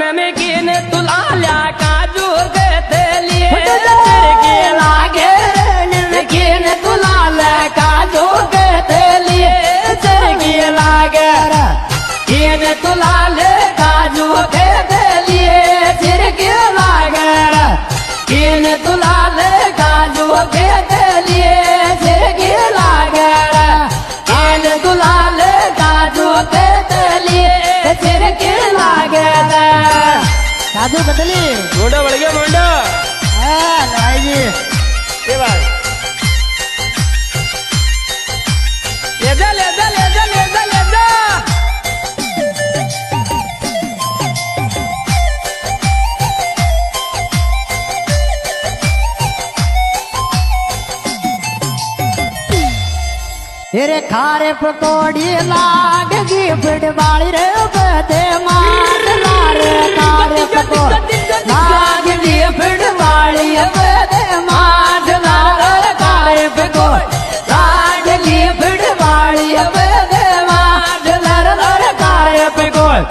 नमकीन तुलाल्या काजू घेतली चिरकी लागे नमकीन तुलाल्या काजू घेतली चिरकी लागे कीन तुलाले काजू घेतली चिरकी लागे कीन तुलाले काजू घेतली चिरकी लागे कीन तुलाले काजू घेतली चिरकी लागे काजू बदली मोंडा वळगे मोंडा हाँ लाइए ये बात ले जा ले जा ले जा ले जा ले जा तेरे खारे पकौड़ी लागगी फुटबाड़ी रे बदे मार लारे खारे पकौड़ी लागली फुटबाड़ी बदे मार लारे खारे पकौड़ी लागली फुटबाड़ी बदे मार लारे खारे पकौड़ी